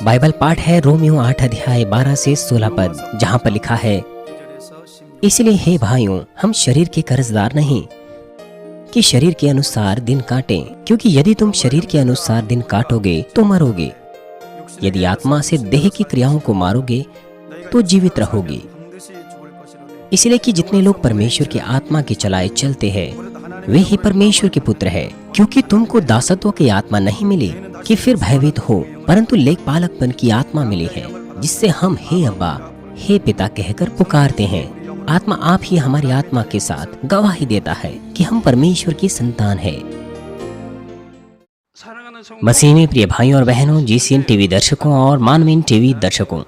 Bible पाठ है Romeo 8 अध्याय 12 से 16 पद, जहाँ पर लिखा है, इसलिए हे भाइयों, हम शरीर के कर्जदार नहीं कि शरीर के अनुसार दिन काटें, क्योंकि यदि तुम शरीर के अनुसार दिन काटोगे तो मरोगे। यदि आत्मा से देह की क्रियाओं को मारोगे तो जीवित रहोगे। इसलिए कि जितने लोग परमेश्वर की आत्मा के चलाए चलते हैं वे ही परमेश्वर के पुत्र है। क्योंकि तुमको दासत्व की आत्मा नहीं मिली कि फिर भयभीत हो, परंतु लेखपालकपन की आत्मा मिली है, जिससे हम हे अब्बा, हे पिता कहकर पुकारते हैं। आत्मा आप ही हमारी आत्मा के साथ गवाही देता है कि हम परमेश्वर की संतान है। मसीह में प्रिय भाइयों और बहनों, जीसीएन टीवी दर्शकों और मानवीन टीवी दर्शकों,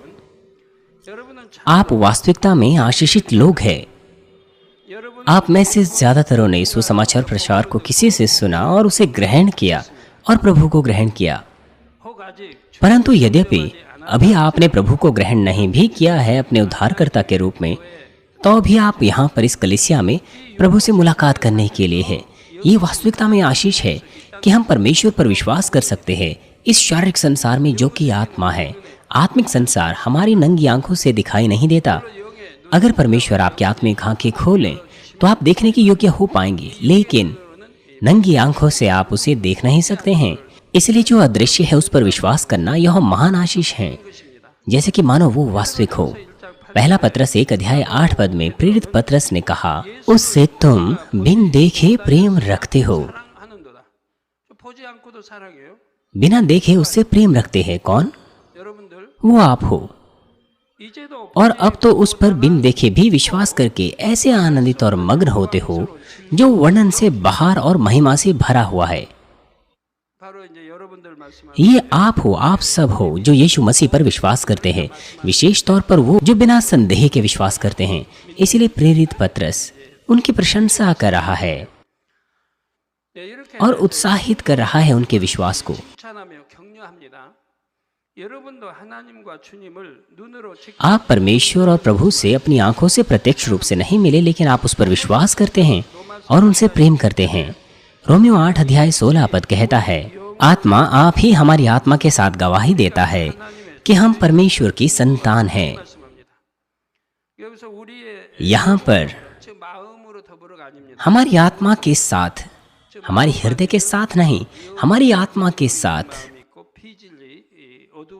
आप वास्तविकता में आशीषित लोग हैं। आप में से ज्यादातरों ने सुसमाचार प्रचार को किसी से सुना और उसे ग्रहण किया और प्रभु को ग्रहण किया। परंतु यद्यपि अभी आपने प्रभु को ग्रहण नहीं भी किया है अपने उद्धारकर्ता के रूप में, तो भी आप यहाँ पर इस कलीसिया में प्रभु से मुलाकात करने के लिए है। ये वास्तविकता में आशीष है कि हम परमेश्वर पर विश्वास कर सकते हैं इस शारीरिक संसार में, जो कि आत्मा है। आत्मिक संसार हमारी नंगी आंखों से दिखाई नहीं देता। अगर परमेश्वर आपकी आत्मिक आंखें खोलें तो आप देखने के योग्य हो पाएंगे, लेकिन नंगी आंखों से आप उसे देख नहीं सकते हैं। इसलिए जो अदृश्य है उस पर विश्वास करना यह महान आशीष है, जैसे कि मानो वो वास्तविक हो। पहला पत्रस 1 अध्याय 8 पद में प्रेरित पत्रस ने कहा, उससे तुम बिन देखे प्रेम रखते हो। बिना देखे उससे प्रेम रखते हैं कौन? वो आप हो। और अब तो उस पर बिन देखे भी विश्वास करके ऐसे आनंदित और मग्न होते हो जो वर्णन से बाहर और महिमा से भरा हुआ है। ये आप हो, आप सब हो जो यीशु मसीह पर विश्वास करते हैं, विशेष तौर पर वो जो बिना संदेह के विश्वास करते हैं। इसलिए प्रेरित पत्रस उनकी प्रशंसा कर रहा है और उत्साहित कर रहा है उनके विश्वास को। आप परमेश्वर और प्रभु से अपनी आंखों से प्रत्यक्ष रूप से नहीं मिले, लेकिन आप उस पर विश्वास करते हैं और उनसे प्रेम करते हैं। रोमियो 8 अध्याय 16 पद कहता है, आत्मा आप ही हमारी आत्मा के साथ गवाही देता है कि हम परमेश्वर की संतान हैं। यहाँ पर हमारी आत्मा के साथ, हमारी हृदय के साथ नहीं, हमारी आत्मा के साथ।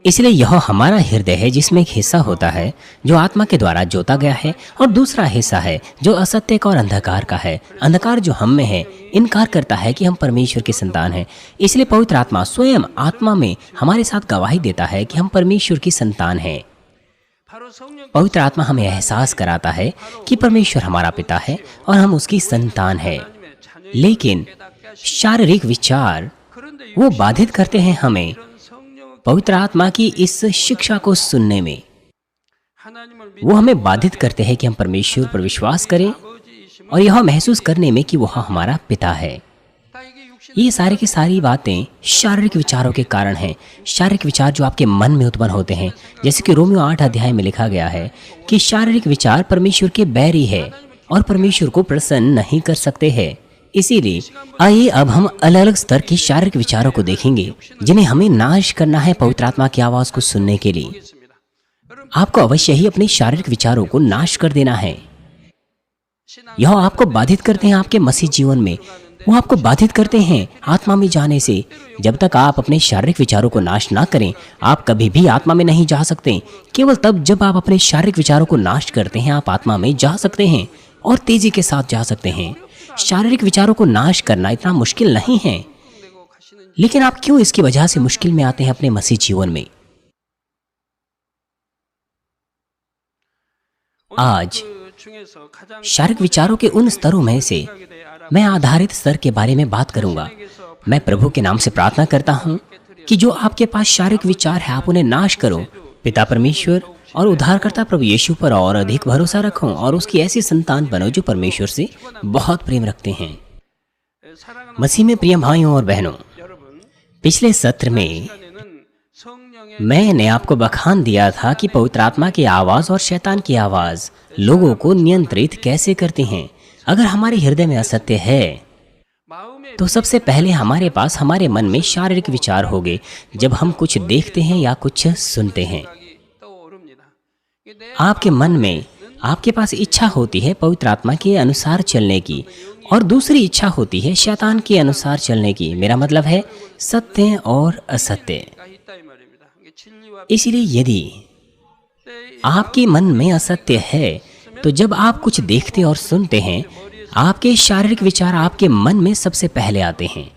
इसलिए यह हमारा हृदय है जिसमें एक हिस्सा होता है जो आत्मा के द्वारा जोता गया है और दूसरा हिस्सा है जो असत्य का और अंधकार का है। अंधकार जो हम में है इनकार करता है कि हम परमेश्वर की संतान हैं। इसलिए पवित्र आत्मा स्वयं आत्मा में हमारे साथ गवाही देता है कि हम परमेश्वर की संतान हैं। पवित्र आत्मा हमें एहसास कराता है कि परमेश्वर हमारा पिता है और हम उसकी संतान हैं। लेकिन शारीरिक विचार वो बाधित करते हैं हमें पवित्र आत्मा की इस शिक्षा को सुनने में। वो हमें बाधित करते हैं कि हम परमेश्वर पर विश्वास करें और यह महसूस करने में कि वह हमारा पिता है। ये सारी की सारी बातें शारीरिक विचारों के कारण हैं। शारीरिक विचार जो आपके मन में उत्पन्न होते हैं, जैसे कि रोमियो 8 अध्याय में लिखा गया है कि शारीरिक विचार परमेश्वर के बैरी है और परमेश्वर को प्रसन्न नहीं कर सकते हैं। इसीलिए आइए अब हम अलग अलग स्तर के शारीरिक विचारों को देखेंगे जिन्हें हमें नाश करना है पवित्र आत्मा की आवाज को सुनने के लिए। आपको अवश्य ही अपने शारीरिक विचारों को नाश कर देना है। यह आपको बाधित करते हैं आपके मसीह जीवन में। वो आपको बाधित करते हैं आत्मा में जाने से। जब तक आप अपने शारीरिक विचारों को नाश ना करें, आप कभी भी आत्मा में नहीं जा सकते। केवल तब जब आप अपने शारीरिक विचारों को नाश करते हैं, आप आत्मा में जा सकते हैं और तेजी के साथ जा सकते हैं। शारीरिक विचारों को नाश करना इतना मुश्किल नहीं है, लेकिन आप क्यों इसकी वजह से मुश्किल में आते हैं अपने मसीह जीवन में? आज शारीरिक विचारों के उन स्तरों में से मैं आधारित स्तर के बारे में बात करूंगा। मैं प्रभु के नाम से प्रार्थना करता हूं कि जो आपके पास शारीरिक विचार है आप उन्हें नाश करो। पिता परमेश्वर और उद्धारकर्ता प्रभु यीशु पर और अधिक भरोसा रखो और उसकी ऐसी संतान बनो जो परमेश्वर से बहुत प्रेम रखते हैं। मसीह में प्रिय भाइयों और बहनों, पिछले सत्र में मैंने आपको बखान दिया था कि पवित्र आत्मा की आवाज और शैतान की आवाज लोगों को नियंत्रित कैसे करती हैं। अगर हमारे हृदय में असत्य है तो सबसे पहले हमारे पास हमारे मन में शारीरिक विचार होंगे जब हम कुछ देखते हैं या कुछ सुनते हैं। आपके मन में आपके पास इच्छा होती है पवित्र आत्मा के अनुसार चलने की, और दूसरी इच्छा होती है शैतान के अनुसार चलने की। मेरा मतलब है सत्य और असत्य। इसलिए यदि आपके मन में असत्य है तो जब आप कुछ देखते और सुनते हैं, आपके शारीरिक विचार आपके मन में सबसे पहले आते हैं।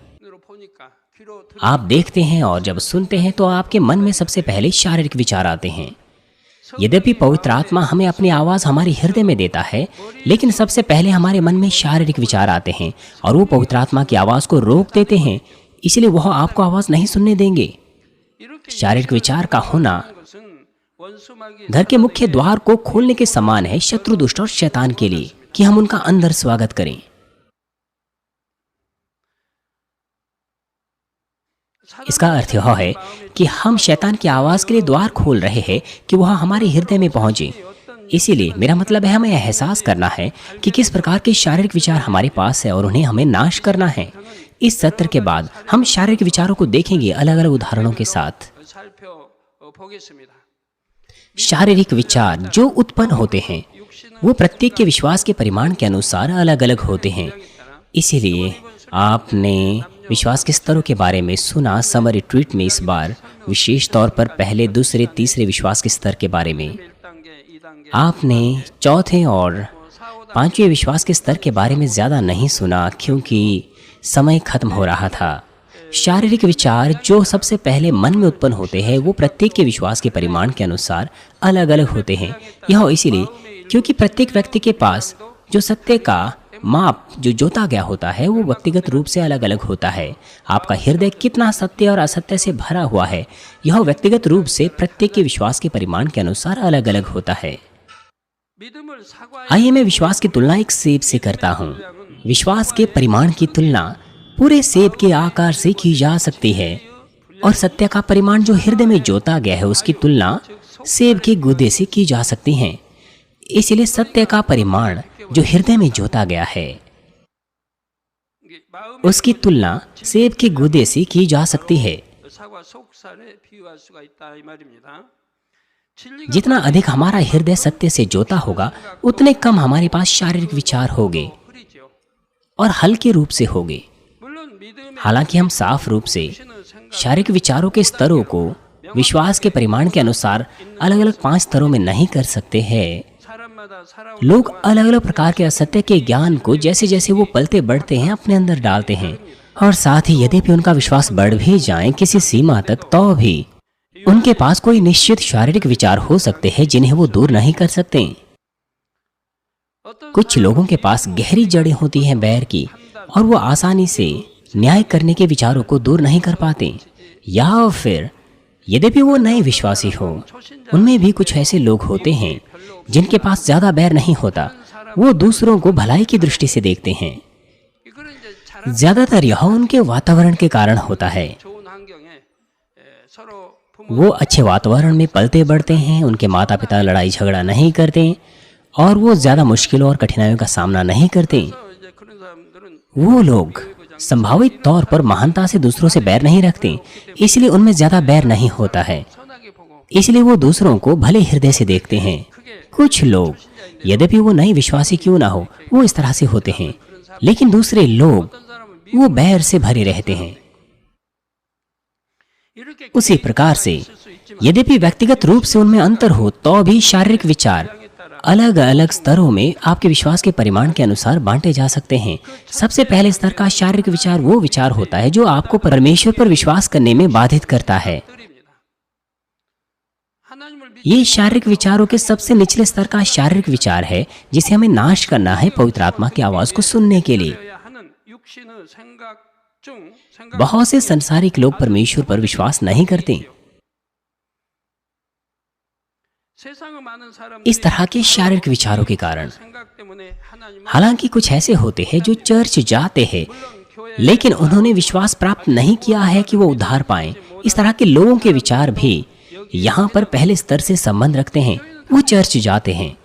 आप देखते हैं और जब सुनते हैं तो आपके मन में सबसे पहले शारीरिक विचार आते हैं। यद्यपि पवित्र आत्मा हमें अपनी आवाज़ हमारे हृदय में देता है, लेकिन सबसे पहले हमारे मन में शारीरिक विचार आते हैं और वो पवित्र आत्मा की आवाज़ को रोक देते हैं, इसलिए वह आपको आवाज़ नहीं सुनने देंगे। शारीरिक विचार का होना घर के मुख्य द्वार को खोलने के समान है शत्रु, दुष्ट और शैतान के लिए, कि हम उनका अंदर स्वागत करें। इसका अर्थ यह है कि हम शैतान की आवाज के लिए द्वार खोल रहे हैं कि वह हमारे हृदय में पहुंचे। इसीलिए मेरा मतलब है हमें एहसास करना है कि किस प्रकार के शारीरिक विचार हमारे पास है और उन्हें हमें नाश करना है। इस सत्र के बाद हम शारीरिक विचारों को देखेंगे अलग अलग उदाहरणों के साथ। शारीरिक विचार जो उत्पन्न होते हैं वो प्रत्येक के विश्वास के परिमाण के अनुसार अलग अलग होते हैं। इसीलिए आपने विश्वास के स्तरों के बारे में सुना समर रिट्रीट में, इस बार विशेष तौर पर पहले, दूसरे, तीसरे विश्वास के स्तर के बारे में। आपने चौथे और पांचवें विश्वास के स्तर के बारे में ज़्यादा नहीं सुना क्योंकि समय खत्म हो रहा था। शारीरिक विचार जो सबसे पहले मन में उत्पन्न होते हैं वो प्रत्येक के विश्वास के परिमाण के अनुसार अलग अलग होते हैं। यह इसीलिए क्योंकि प्रत्येक व्यक्ति के पास जो सत्य का माप जो जोता गया होता है वो व्यक्तिगत रूप से अलग अलग होता है। आपका हृदय कितना सत्य और असत्य से भरा हुआ है, यह व्यक्तिगत रूप से प्रत्येक के विश्वास के परिमाण के अनुसार अलग अलग होता है। आइए मैं विश्वास की तुलना एक सेब से करता हूँ। विश्वास के परिमाण की तुलना पूरे सेब के आकार से की जा सकती है और सत्य का परिमाण जो हृदय में जोता गया है उसकी तुलना सेब के गूदे से की जा सकती है। इसलिए सत्य का परिमाण जो हृदय में जोता गया है उसकी तुलना सेब के गूदे से की जा सकती है। जितना अधिक हमारा हृदय सत्य से जोता होगा उतने कम हमारे पास शारीरिक विचार होंगे और हल्के रूप से होंगे। हालांकि हम साफ रूप से शारीरिक विचारों के स्तरों को विश्वास के परिमाण के अनुसार अलग अलग 5 स्तरों में नहीं कर सकते हैं। लोग अलग अलग प्रकार के असत्य के ज्ञान को जैसे जैसे वो पलते बढ़ते हैं अपने अंदर डालते हैं, और साथ ही यद्यपि उनका विश्वास बढ़ भी जाए किसी सीमा तक, तो भी उनके पास कोई निश्चित शारीरिक विचार हो सकते हैं जिन्हें वो दूर नहीं कर सकते। कुछ लोगों के पास गहरी जड़ें होती हैं बैर की और वो आसानी से न्याय करने के विचारों को दूर नहीं कर पाते। या फिर यद्यपि वो नए विश्वासी हो, उनमें भी कुछ ऐसे लोग होते हैं जिनके पास ज्यादा बैर नहीं होता, वो दूसरों को भलाई की दृष्टि से देखते हैं। ज्यादातर यह उनके वातावरण के कारण होता है। वो अच्छे वातावरण में पलते बढ़ते हैं, उनके माता पिता लड़ाई झगड़ा नहीं करते और वो ज्यादा मुश्किलों और कठिनाइयों का सामना नहीं करते। वो लोग संभावित तौर पर महानता से दूसरों से बैर नहीं रखते, इसलिए उनमें ज्यादा बैर नहीं होता है। इसलिए वो दूसरों को भले हृदय से देखते हैं। कुछ लोग यद्यपि वो नए विश्वासी क्यों ना हो वो इस तरह से होते हैं, लेकिन दूसरे लोग वो बैर से भरे रहते हैं। उसी प्रकार से यद्यपि व्यक्तिगत रूप से उनमें अंतर हो तो भी शारीरिक विचार अलग अलग स्तरों में आपके विश्वास के परिमाण के अनुसार बांटे जा सकते हैं। सबसे पहले स्तर का शारीरिक विचार वो विचार होता है जो आपको परमेश्वर पर विश्वास करने में बाधित करता है। ये शारीरिक विचारों के सबसे निचले स्तर का शारीरिक विचार है जिसे हमें नाश करना है पवित्र आत्मा की आवाज को सुनने के लिए। बहुत से संसारिक लोग परमेश्वर पर विश्वास नहीं करते। इस तरह के शारीरिक विचारों के कारण हालांकि कुछ ऐसे होते हैं जो चर्च जाते हैं लेकिन उन्होंने विश्वास प्राप्त नहीं किया है कि वो उद्धार पाएं। इस तरह के लोगों के विचार भी यहाँ पर पहले स्तर से संबंध रखते हैं। वो चर्च जाते हैं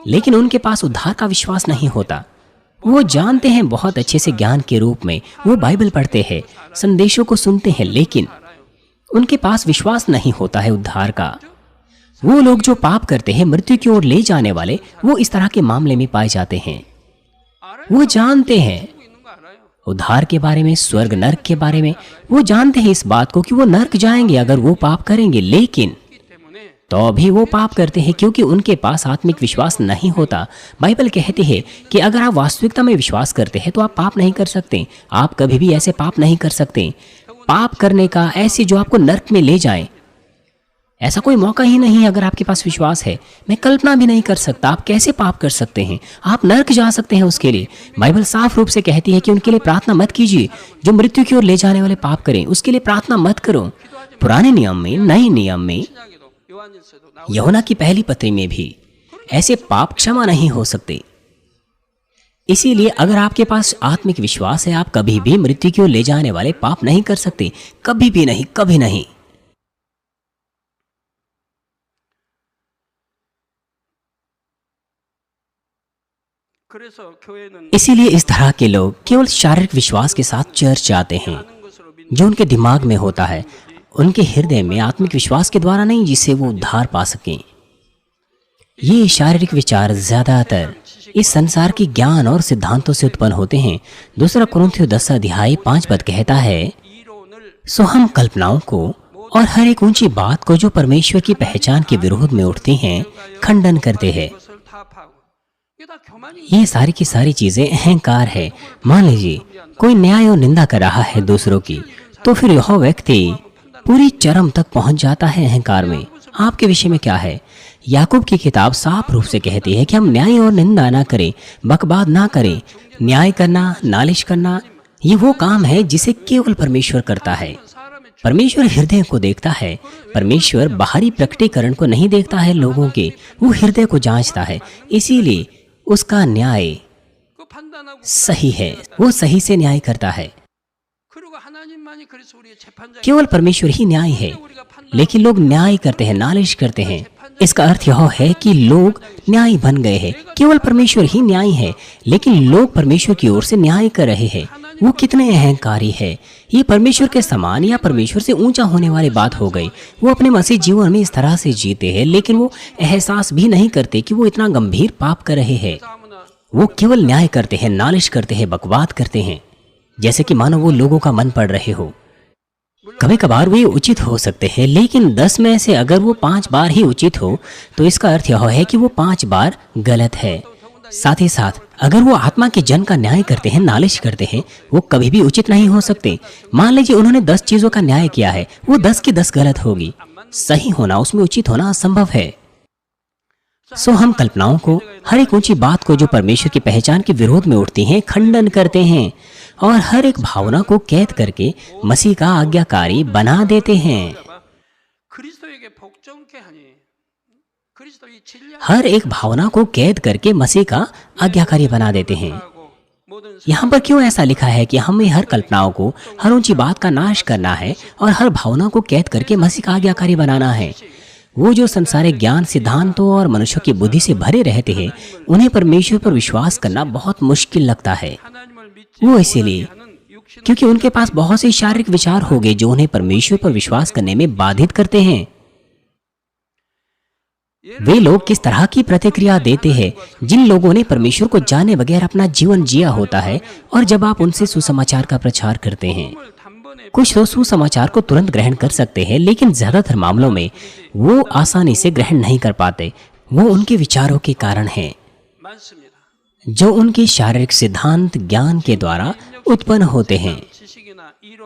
लेकिन उनके पास उद्धार का विश्वास नहीं होता। वो जानते हैं बहुत अच्छे से ज्ञान के रूप में, वो बाइबल पढ़ते हैं, संदेशों को सुनते हैं, लेकिन उनके पास विश्वास नहीं होता है उद्धार का। वो लोग जो पाप करते हैं, मृत्यु की ओर ले जाने वाले, वो इस तरह के मामले में पाए जाते हैं। वो जानते हैं उद्धार के बारे में, स्वर्ग नर्क के बारे में, वो जानते हैं इस बात को कि वो नर्क जाएंगे अगर वो पाप करेंगे, लेकिन तो भी वो पाप करते हैं क्योंकि उनके पास आत्मिक विश्वास नहीं होता। बाइबल कहती है कि अगर आप वास्तविकता में विश्वास करते हैं तो आप पाप नहीं कर सकते। आप कभी भी ऐसे पाप नहीं कर सकते, पाप करने का ऐसे जो आपको नर्क में ले जाए, ऐसा कोई मौका ही नहीं है। अगर आपके पास विश्वास है, मैं कल्पना भी नहीं कर सकता आप कैसे पाप कर सकते हैं। आप नर्क जा सकते हैं उसके लिए। बाइबल साफ रूप से कहती है कि उनके लिए प्रार्थना मत कीजिए जो मृत्यु की ओर ले जाने वाले पाप करें, उसके लिए प्रार्थना मत करो। पुराने नियम में, नए नियम में, यूहन्ना की पहली पत्री में भी ऐसे पाप क्षमा नहीं हो सकते। इसीलिए अगर आपके पास आत्मिक विश्वास है, आप कभी भी मृत्यु की ओर ले जाने वाले पाप नहीं कर सकते, कभी भी नहीं, कभी नहीं। इसीलिए इस तरह के लोग केवल शारीरिक विश्वास के साथ चर्च जाते हैं, जो उनके दिमाग में होता है, उनके हृदय में आत्मिक विश्वास के द्वारा नहीं, जिससे वो उद्धार पा सकें। ये शारीरिक विचार ज्यादातर इस संसार के ज्ञान और सिद्धांतों से उत्पन्न होते हैं। दूसरा कुरिन्थियों 10 अध्याय 5 पद कहता है, सो हम कल्पनाओं को और हर एक ऊंची बात को जो परमेश्वर की पहचान के विरोध में उठती हैं, खंडन करते हैं। ये सारी की सारी चीजें अहंकार है। मान लीजिए कोई न्याय और निंदा कर रहा है दूसरों की, तो फिर यह व्यक्ति पूरी चरम तक पहुंच जाता है अहंकार में। आपके विषय में क्या है? याकूब की किताब साफ रूप से कहती है कि हम न्याय और निंदा ना करें, बकवाद ना करें। न्याय करना, नालिश करना, ये वो काम है जिसे केवल परमेश्वर करता है। परमेश्वर हृदय को देखता है। परमेश्वर बाहरी प्रकटीकरण को नहीं देखता है लोगों के, वो हृदय को जांचता है। इसीलिए उसका न्याय सही है, वो सही से न्याय करता है। केवल परमेश्वर ही न्याय है, लेकिन लोग न्याय करते हैं, नालिश करते हैं। इसका अर्थ यह है कि लोग न्याय बन गए हैं। केवल परमेश्वर ही न्याय है, लेकिन लोग परमेश्वर की ओर से न्याय कर रहे हैं। वो कितने अहंकारी है। ये परमेश्वर के समान या परमेश्वर से ऊंचा होने वाली बात हो गई। वो अपने मसीह जीवन में इस तरह से जीते हैं, लेकिन वो एहसास भी नहीं करते कि वो इतना गंभीर पाप कर रहे हैं। वो केवल न्याय करते हैं, नालिश करते हैं, बकवाद करते हैं, जैसे कि मानो वो लोगों का मन पढ़ रहे हो। कभी कभार वे उचित हो सकते हैं, लेकिन 10 में से अगर वो 5 बार ही उचित हो तो इसका अर्थ यह है कि वो 5 बार गलत है। साथ ही साथ अगर वो आत्मा के जन का न्याय करते हैं, नालिश करते हैं, वो कभी भी उचित नहीं हो सकते। मान लीजिए उन्होंने 10 चीजों का न्याय किया है, वो 10 की 10 गलत होगी। सही होना, उसमें उचित होना असंभव है। सो हम कल्पनाओं को, हर एक ऊंची बात को जो परमेश्वर की पहचान के विरोध में उठती हैं, खंडन करते हैं और हर एक भावना को कैद करके मसीह का आज्ञाकारी बना देते हैं। हर एक भावना को कैद करके मसीह का आज्ञाकारी बना देते हैं। यहाँ पर क्यों ऐसा लिखा है कि हमें हर कल्पनाओं को, हर ऊंची बात का नाश करना है और हर भावना को कैद करके मसीह का आज्ञाकारी बनाना है? वो जो संसारिक ज्ञान, सिद्धांतों और मनुष्यों की बुद्धि से भरे रहते हैं, उन्हें परमेश्वर पर विश्वास करना बहुत मुश्किल लगता है। वो इसीलिए क्योंकि उनके पास बहुत से शारीरिक विचार हो गए जो उन्हें परमेश्वर पर विश्वास करने में बाधित करते हैं। वे लोग किस तरह की प्रतिक्रिया देते हैं? जिन लोगों ने परमेश्वर को जाने बगैर अपना जीवन जिया होता है, और जब आप उनसे सुसमाचार का प्रचार करते हैं, कुछ तो सुसमाचार को तुरंत ग्रहण कर सकते हैं, लेकिन ज्यादातर मामलों में वो आसानी से ग्रहण नहीं कर पाते। वो उनके विचारों के कारण है, जो उनके शारीरिक सिद्धांत, ज्ञान के द्वारा उत्पन्न होते हैं।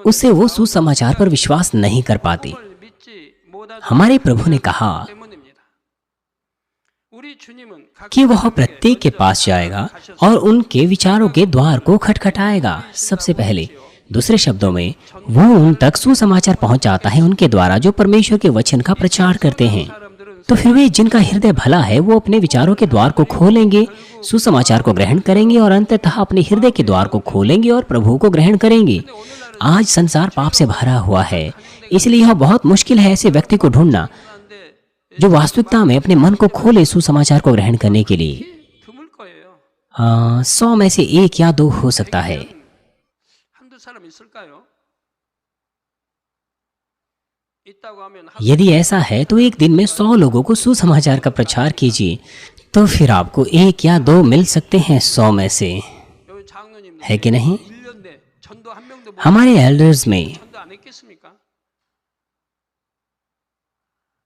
उससे वो सुसमाचार पर विश्वास नहीं कर पाते। हमारे प्रभु ने कहा कि वह प्रत्येक के पास जाएगा और उनके विचारों के द्वार को खटखटाएगा सबसे पहले। दूसरे शब्दों में, वो उन तक सुसमाचार पहुंचाता है उनके द्वारा जो परमेश्वर के वचन का प्रचार करते हैं। तो फिर वे जिनका हृदय भला है, वो अपने विचारों के द्वार को खोलेंगे, सुसमाचार को ग्रहण करेंगे और अंततः अपने हृदय के द्वार को खोलेंगे और प्रभु को ग्रहण करेंगे। आज संसार पाप से भरा हुआ है, इसलिए यह बहुत मुश्किल है ऐसे व्यक्ति को ढूंढना जो वास्तविकता में अपने मन को खोले सुसमाचार को ग्रहण करने के लिए। 100 में से 1 या 2 हो सकता है। 한두 사람 있을까요? 있다고 하면 यदि ऐसा है तो एक दिन में 100 लोगों को सुसमाचार का प्रचार कीजिए, तो फिर आपको 1 या 2 मिल सकते हैं 100 में से, 여기 장로님 है कि नहीं? 1년 내 전도 한 명도 못 हमारे एल्डर्स में 전도 안 했겠습니까?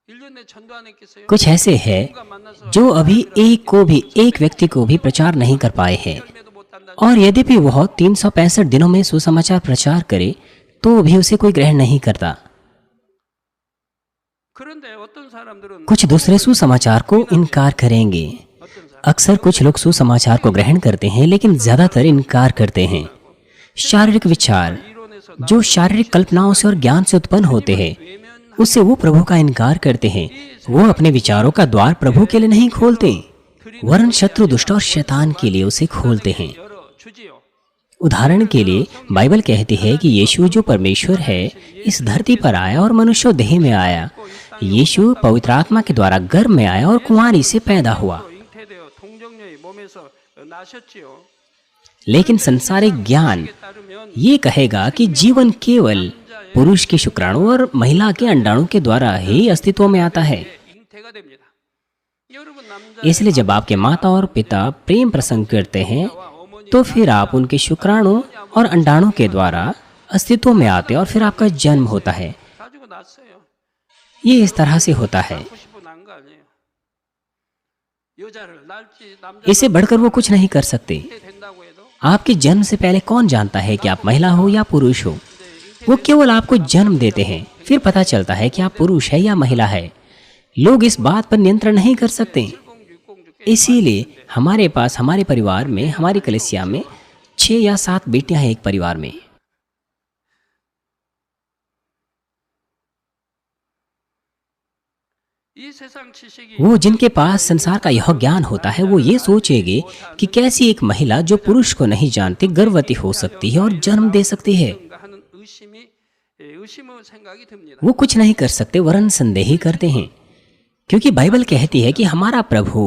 1년 내 전도 안 했겠어요? कुछ ऐसे हैं 누가 만나서 जो अभी एक व्यक्ति को भी प्रचार नहीं कर पाए हैं, 열매도 못 한다. और यद्यपि वह 365 दिनों में सुसमाचार प्रचार करे तो भी उसे कोई ग्रहण नहीं करता। 그런데 어떤 सा람들은 कुछ दूसरे सुसमाचार को इनकार करेंगे। 어떤 사람 अक्सर कुछ लोग सुसमाचार को ग्रहण करते हैं लेकिन ज्यादातर इनकार करते हैं। शारीरिक विचार 이론에서 जो शारीरिक कल्पनाओं से और ज्ञान से उत्पन्न होते हैं, उससे वो प्रभु का इनकार करते हैं। वो अपने विचारों का द्वार प्रभु के लिए नहीं खोलते, वरन शत्रु, दुष्ट और शैतान के लिए उसे खोलते हैं। 열어 주지요. उदाहरण के लिए बाइबल कहती है कि यीशु जो परमेश्वर है इस धरती पर आया और मनुष्य देह में आया। यीशु पवित्र आत्मा के द्वारा गर्भ में आया और कुंवारी से पैदा हुआ। 잉태되어 동정녀의 몸에서 나셨지요. लेकिन संसारिक ज्ञान 따르면 ये कहेगा कि जीवन केवल पुरुष के शुक्राणु और महिला के अंडाणु के द्वारा ही अस्तित्व में आता है। 잉태가 됩니다. 여러분 남자 इसलिए जब आपके माता और पिता प्रेम प्रसंग करते हैं तो फिर आप उनके शुक्राणु और अंडाणु के द्वारा अस्तित्व में आते हैं और फिर आपका जन्म होता है। 가지고 났어요. ये इस तरह से होता है। 낳고 싶어 낳은 거 아니에요. 여자를 낳을지 남자 इससे बढ़कर वो कुछ नहीं कर सकते। 된다고 해도 आपके जन्म से पहले कौन जानता है कि आप महिला हो या पुरुष हो? वो केवल आपको जन्म देते हैं, फिर पता चलता है कि आप पुरुष है या महिला है। लोग इस बात पर नियंत्रण नहीं कर सकते। इसीलिए हमारे पास, हमारे परिवार में, हमारी कलीसिया में 6 या 7 बेटियां हैं एक परिवार में। 이 세상 지식이 वो जिनके पास संसार का यह ज्ञान होता है वो ये सोचेंगे कि कैसी एक महिला जो पुरुष को नहीं जानती गर्भवती हो सकती है और जन्म दे सकती है। 뭔가 하는 의심의 생각이 듭니다. वो कुछ नहीं कर सकते, वरन संदेह ही करते हैं, क्योंकि बाइबल कहती है कि हमारा प्रभु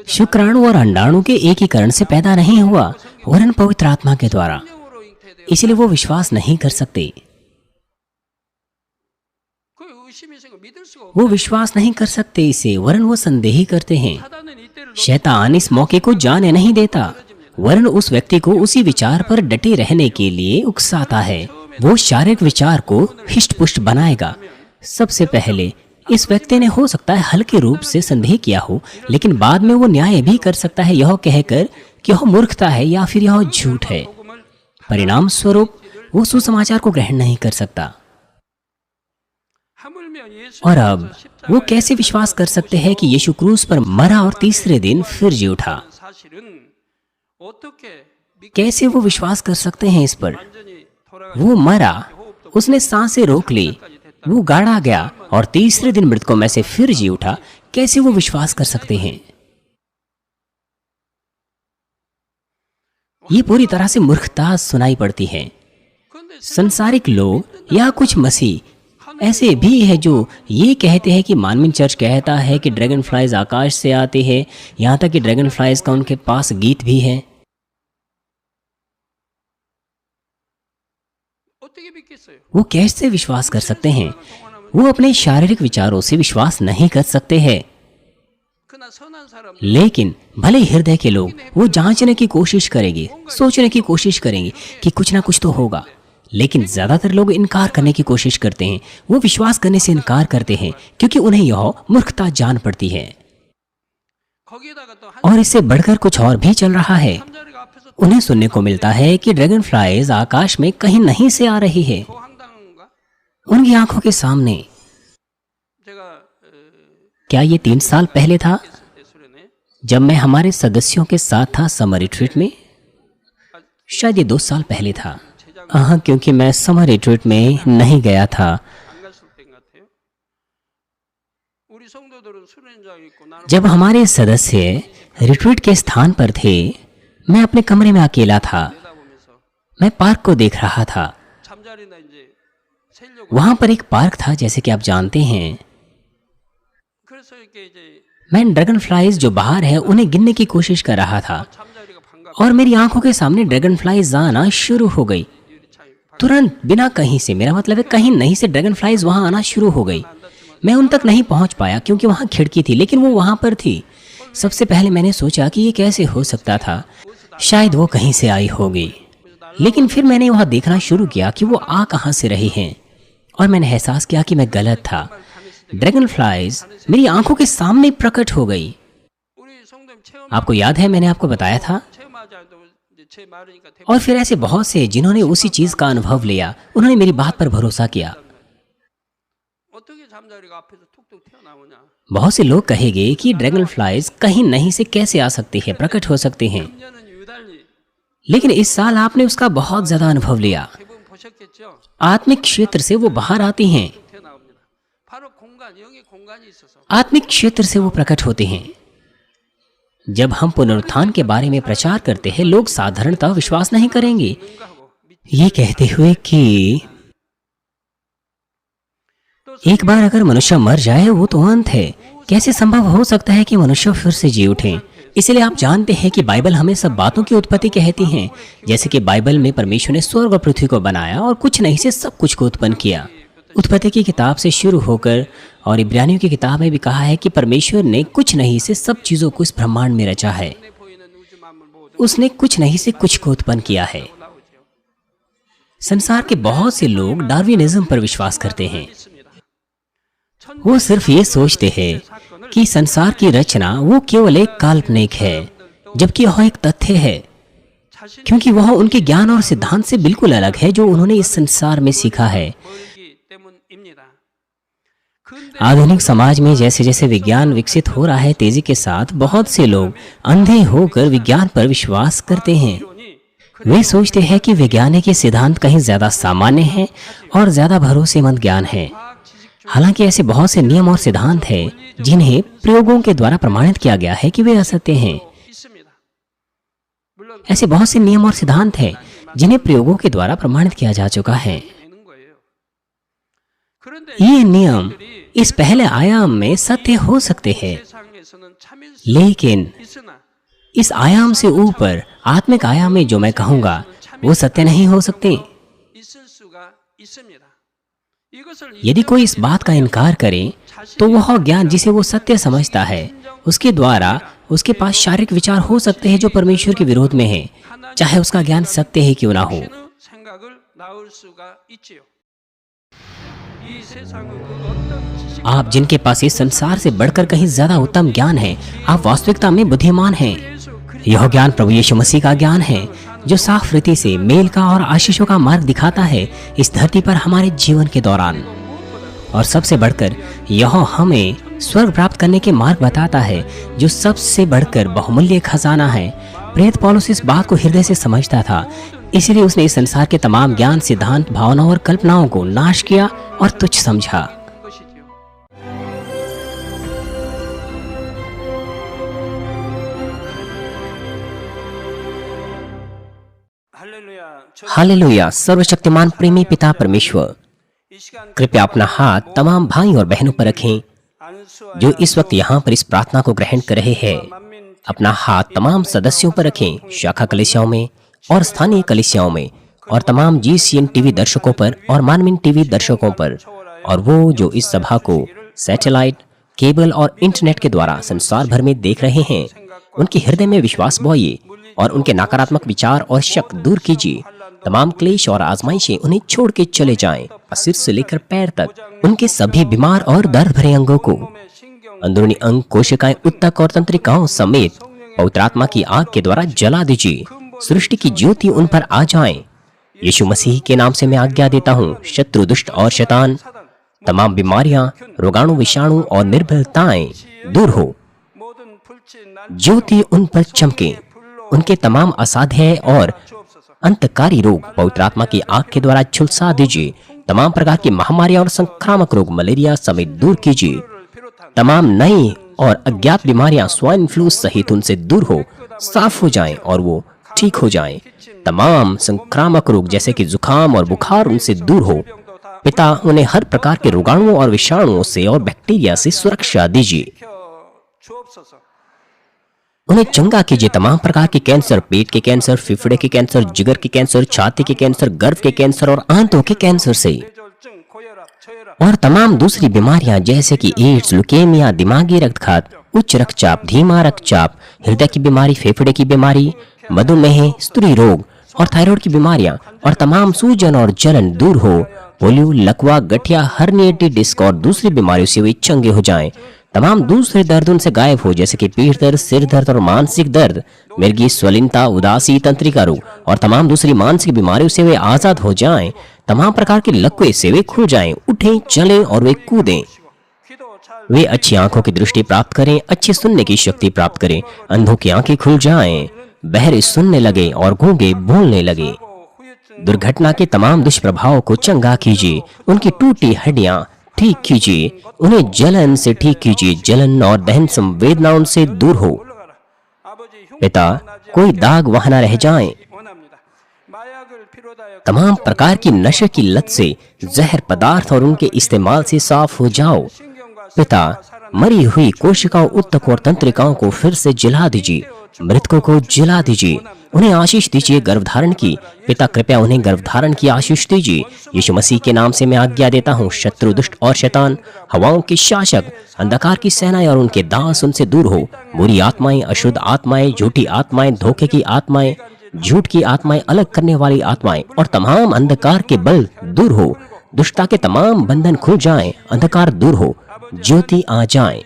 शुक्राणु और अंडाणु के एकीकरण से पैदा नहीं हुआ, वरन पवित्र आत्मा के द्वारा। 성령으로 잉태되어 इसलिए वो विश्वास नहीं कर सकते, 그 의심이 생겨 믿을 수가 없어요. वो विश्वास नहीं कर सकते इसे, वरन वो संदेह ही करते हैं। 사단은 이때를 शैतान इस मौके को जाने नहीं देता, वरन उस व्यक्ति को उसी विचार पर डटे रहने के लिए उकसाता है। वो शारीरिक विचार को हिष्ट पुष्ट बनाएगा। सबसे पहले इस व्यक्ति ने हो सकता है हल्के रूप से संदेह किया हो, लेकिन बाद में वो न्याय भी कर सकता है यह कहकर कि यह मूर्खता है या फिर यह झूठ है। परिणाम स्वरूप वो सुसमाचार को ग्रहण नहीं कर सकता। 하물며 예수 और अब वो कैसे विश्वास कर सकते हैं कि यीशु क्रूस पर मरा और तीसरे दिन फिर जी उठा? 사실은 어떻게 कैसे वो विश्वास कर सकते हैं इस पर? 완전히 돌아가 वो मरा, उसने सांसें रोक ली, वो गाड़ा गया और तीसरे दिन मृतकों में से फिर जी उठा। कैसे वो विश्वास कर सकते हैं? ये पूरी तरह से मूर्खता सुनाई पड़ती है। 근데 संसारिक लोग या कुछ मसीह ऐसे भी है जो ये कहते हैं कि मानवीन चर्च कहता है कि ड्रैगन फ्लाइज आकाश से आते हैं, यहाँ तक कि ड्रैगन फ्लाइज का उनके पास गीत भी है। 어떻게 믿겠어요? वो कैसे विश्वास कर सकते हैं? वो अपने शारीरिक विचारों से विश्वास नहीं कर सकते हैं। 그러나 선한 사람 लेकिन भले हृदय के लोग वो जांचने की कोशिश करेंगे, सोचने की कोशिश करेंगे कि कुछ ना कुछ तो होगा, लेकिन ज्यादातर लोग इनकार करने की कोशिश करते हैं। वो विश्वास करने से इनकार करते हैं क्योंकि उन्हें यह मूर्खता जान पड़ती है। 거기에다가 또 और इससे बढ़कर कुछ और भी चल रहा है। 한자리가 앞에서 उन्हें सुनने को मिलता है कि ड्रैगन फ्लाइज आकाश में कहीं नहीं से आ रही है, 더 황당한가? उनकी आंखों के सामने। 제가 क्या ये 3 साल पहले था 때 수련회 जब मैं हमारे सदस्यों के साथ था समर रिट्रीट में? शायद ये 2 साल पहले था। हाँ, क्योंकि मैं समर रिट्रीट में नहीं गया था। 안 갔을 때인 것 같아요. 우리 성도들은 수련장 있고 나는 जब हमारे सदस्य रिट्रीट के स्थान पर थे, मैं अपने कमरे में अकेला था। 내다보면서 मैं पार्क को देख रहा था। 잠자리나 이제 세려고 वहां पर एक पार्क था, जैसे कि आप जानते हैं। 그래서 이렇게 이제 मैं ड्रैगन फ्लाइज जो बाहर है उन्हें गिनने की कोशिश कर रहा था। 잠자리가 반가워. और मेरी आंखों के सामने ड्रैगन फ्लाइज आना शुरू हो गई। तुरंत, बिना कहीं से, मेरा मतलब है कहीं नहीं से ड्रैगन फ्लाइज वहां आना शुरू हो गई। मैं उन तक नहीं पहुंच पाया क्योंकि वहां खिड़की थी, लेकिन वो वहां पर थी। सबसे पहले मैंने सोचा कि ये कैसे हो सकता था, शायद वो कहीं से आई होगी। लेकिन फिर मैंने वहां देखना शुरू किया कि वो आ कहां से रही हैं, और मैंने एहसास किया कि मैं गलत था। ड्रैगन फ्लाइज मेरी आंखों के सामने प्रकट हो गई। आपको याद है मैंने आपको बताया था। और फिर ऐसे बहुत से जिन्होंने उसी चीज का अनुभव लिया, उन्होंने मेरी बात पर भरोसा किया। बहुत से लोग कहेंगे कि ड्रैगन फ्लाइज कहीं नहीं से कैसे आ सकती है, प्रकट हो सकती हैं। लेकिन इस साल आपने उसका बहुत ज्यादा अनुभव लिया। आत्मिक क्षेत्र से वो बाहर आती हैं, आत्मिक क्षेत्र से वो प्रकट होते हैं। जब हम पुनरुत्थान के बारे में प्रचार करते हैं, लोग साधारणतः विश्वास नहीं करेंगे, ये कहते हुए कि एक बार अगर मनुष्य मर जाए वो तो अंत है, कैसे संभव हो सकता है कि मनुष्य फिर से जी उठे। इसलिए आप जानते हैं कि बाइबल हमें सब बातों की उत्पत्ति कहती है। जैसे कि बाइबल में परमेश्वर ने स्वर्ग और पृथ्वी को बनाया और कुछ नहीं से सब कुछ को उत्पन्न किया। उत्पत्ति की किताब से शुरू होकर और इब्रानियों की किताब में भी कहा है कि परमेश्वर ने कुछ नहीं से सब चीजों को इस ब्रह्मांड में रचा है। उसने कुछ नहीं से कुछ को उत्पन्न किया है। संसार के बहुत से लोग डार्विनिज्म पर विश्वास करते हैं। वो सिर्फ ये सोचते हैं कि संसार की रचना वो केवल एक काल्पनिक है, जबकि वह एक तथ्य है, क्योंकि वह उनके ज्ञान और सिद्धांत से बिल्कुल अलग है जो उन्होंने इस संसार में सीखा है। आधुनिक समाज में जैसे जैसे विज्ञान विकसित हो रहा है तेजी के साथ, बहुत से लोग अंधे होकर विज्ञान पर विश्वास करते हैं। वे सोचते हैं कि वैज्ञानिक के सिद्धांत कहीं ज्यादा सामान्य हैं और ज्यादा भरोसेमंद ज्ञान है। हालांकि ऐसे बहुत से नियम और सिद्धांत हैं जिन्हें प्रयोगों के द्वारा प्रमाणित किया गया है कि वे असत्य हैं। ऐसे बहुत से नियम और सिद्धांत हैं जिन्हें प्रयोगों के द्वारा प्रमाणित किया जा चुका है। ये नियम इस पहले आयाम में सत्य हो सकते हैं, लेकिन इस आयाम से ऊपर आत्मिक आयाम में जो मैं कहूंगा वो सत्य नहीं हो सकते। यदि कोई इस बात का इनकार करे तो वह ज्ञान जिसे वो सत्य समझता है उसके द्वारा उसके पास शारीरिक विचार हो सकते हैं जो परमेश्वर के विरोध में है, चाहे उसका ज्ञान सत्य ही क्यों ना हो। आप जिनके पास इस संसार से बढ़कर कहीं ज्यादा उत्तम ज्ञान है, आप वास्तविकता में बुद्धिमान हैं। यह ज्ञान प्रभु यीशु मसीह का ज्ञान है जो साफ रीति से मेल का और आशीषों का मार्ग दिखाता है इस धरती पर हमारे जीवन के दौरान। और सबसे बढ़कर यह हमें स्वर्ग प्राप्त करने के मार्ग बताता है जो सबसे बढ़कर बहुमूल्य खजाना है। प्रेरित पौलुस इस बात को हृदय से समझता था, इसलिए उसने इस संसार के तमाम ज्ञान, सिद्धांत, भावनाओं और कल्पनाओं को नाश किया और तुच्छ समझा। हालेलुया। सर्वशक्तिमान प्रेमी पिता परमेश्वर, कृपया अपना हाथ तमाम भाई और बहनों पर रखें जो इस वक्त यहाँ पर इस प्रार्थना को ग्रहण कर रहे हैं। अपना हाथ तमाम सदस्यों पर रखें, शाखा कलीसियाओं में और स्थानीय कलीसियाओं में, और तमाम GCN टीवी दर्शकों पर और मानवीन टीवी दर्शकों पर, और वो जो इस सभा को सैटेलाइट, केबल और इंटरनेट के द्वारा संसार भर में देख रहे हैं, उनके हृदय में विश्वास बोइए और उनके नकारात्मक विचार और शक दूर कीजिए। तमाम क्लेश और आजमाइशें उन्हें छोड़ के चले जाएं। सिर से लेकर पैर तक उनके सभी बीमार और दर्द भरे अंगों को, अंदरूनी अंग, कोशिकाएं, उत्तक और तंत्रिकाओं समेत पवित्र आत्मा की आग के द्वारा जला दीजिए। सृष्टि की ज्योति उन पर आ जाए। यीशु मसीह के नाम से मैं आज्ञा देता हूँ, शत्रु, दुष्ट और शैतान, तमाम बीमारियां, रोगाणु, विषाणु और निर्बलताएं दूर हो। ज्योति उन पर चमके। उनके तमाम असाध्य और अंतकारी रोग पवित्र आत्मा की आग के द्वारा झुलसा दीजिए। तमाम प्रकार की महामारियां और संक्रामक रोग, मलेरिया समेत दूर कीजिए। तमाम नई और अज्ञात बीमारियां स्वाइन फ्लू सहित उनसे दूर हो, साफ हो जाएं और वो ठीक हो जाएं। तमाम संक्रामक रोग जैसे कि जुकाम और बुखार उनसे दूर हो। पिता, उन्हें हर प्रकार के रोगाणुओं और विषाणुओं से और बैक्टीरिया से सुरक्षा दीजिए। उन्हें चंगा कीजिए। तमाम प्रकार के कैंसर, पेट के कैंसर, फेफड़े के कैंसर, जिगर के कैंसर, छाती के कैंसर, गर्भ के कैंसर और आंतों के कैंसर से, 뇌졸중, 고혈압, 저혈압, और तमाम दूसरी बीमारियां जैसे कि एड्स, लुकेमिया, दिमागी रक्तघात, उच्च रक्तचाप, धीमा रक्तचाप, हृदय की बीमारी, फेफड़े की बीमारी, मधुमेह, स्त्री रोग और थायराइड की बीमारियां और तमाम सूजन और जलन दूर हो। पोलियो, लकवा, गठिया, हर्निएटेड डिस्क और दूसरी बीमारियों से वे चंगे हो जाएं। तमाम दूसरे दर्द उनसे गायब हो, जैसे कि पेट दर्द, सिर दर्द और मानसिक दर्द, मिर्गी, स्वलिनता, उदासी, तंत्रिका रोग और तमाम दूसरी मानसिक बीमारियों से वे आजाद हो जाएं। तमाम प्रकार के लकवे से वे खो जाएं, उठें, चलें और वे कूदें। 기도 잘 वे अच्छी आंखों की दृष्टि प्राप्त करें, अच्छी सुनने की शक्ति प्राप्त करें, अंधों की आंखें खुल जाएं, बहरे सुनने लगे और गूंगे बोलने लगे। 하고 후유증 दुर्घटना के तमाम दुष्प्रभावों को चंगा कीजिए, उनकी टूटी हड्डियां ठीक कीजिए, उन्हें जलन से ठीक कीजिए, जलन और दहन संवेदनाओं से दूर हो। 올라가라. 아버지 흉 पिता, कोई दाग वहां न रह जाए। 원합니다. 마약을 피로다여 तमाम प्रकार की नशे की लत से, जहर पदार्थ और उनके इस्तेमाल से साफ हो जाओ। 신경과 पिता, मरी हुई कोशिकाओं, उत्तक और तंत्रिकाओं को फिर से जला दीजिए, मृतकों को जला दीजिए, उन्हें आशीष दीजिए गर्भधारण की। पिता, कृपया उन्हें गर्भधारण की आशीष दीजिए। यीशु मसीह के नाम से मैं आज्ञा देता हूँ, शत्रु, दुष्ट और शैतान, हवाओं के शासक, अंधकार की सेनाएं और उनके दास उनसे दूर हो। बुरी आत्माएं, अशुद्ध आत्माएं, झूठी आत्माएं, धोखे की आत्माएं, झूठ की आत्माएं, अलग करने वाली आत्माएं और तमाम अंधकार के बल दूर हो। दुष्टता के तमाम बंधन खुल जाएं, अंधकार दूर हो, ज्योति आ जाए।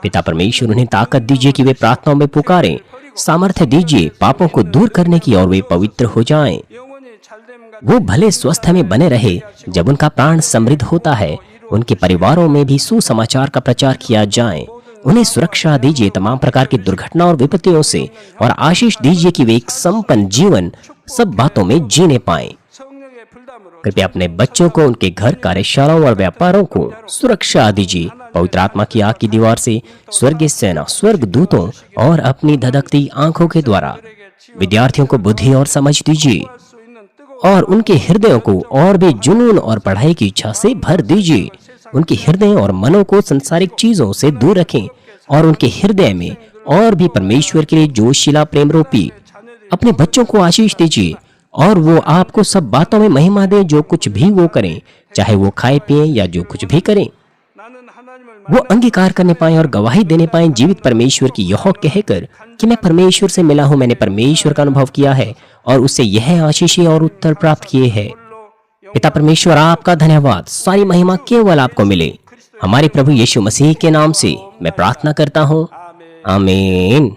पिता परमेश्वर, उन्हें ताकत दीजिए कि वे प्रार्थनाओं में पुकारें, सामर्थ्य दीजिए पापों को दूर करने की और वे पवित्र हो जाएं। 영원히 잘됨과 वो भले स्वस्थ में बने रहे जब उनका प्राण समृद्ध होता है। उनके परिवारों में भी सुसमाचार का प्रचार किया जाए। उन्हें सुरक्षा दीजिए तमाम प्रकार की दुर्घटना और विपत्तियों से, और आशीष दीजिए कि वे एक संपन्न जीवन सब बातों में जीने पाएं। 성령의 불담으로 कृपया अपने बच्चों को, उनके घर, कार्यशालाओं और व्यापारों को सुरक्षा दीजिए। पवित्र आत्मा की आग की दीवार से, स्वर्गीय सेना, स्वर्ग दूतों और अपनी धधकती आंखों के द्वारा विद्यार्थियों को बुद्धि और समझ दीजिए, 수 있는 뜨거운 और उनके हृदयों को और भी जुनून और पढ़ाई की इच्छा से भर दीजिए। उनके हृदय और मनों को संसारिक चीजों से दूर रखें, और उनके हृदय में और भी परमेश्वर के लिए जोशीला प्रेम रोपी। अपने बच्चों को आशीष दीजिए, और वो आपको सब बातों में महिमा दे, जो कुछ भी वो करें, चाहे वो खाए पिए या जो कुछ भी करें। 나는 하나님을 वो अंगीकार करने पाए और गवाही देने पाए जीवित परमेश्वर की, यह कहकर कि मैं परमेश्वर से मिला हूं, मैंने परमेश्वर का अनुभव किया है और उससे यह आशीषें और उत्तर प्राप्त किए हैं। पिता परमेश्वर, आपका धन्यवाद। सारी महिमा केवल आपको मिले। हमारे प्रभु यीशु मसीह के नाम से मैं प्रार्थना करता हूँ, आमीन।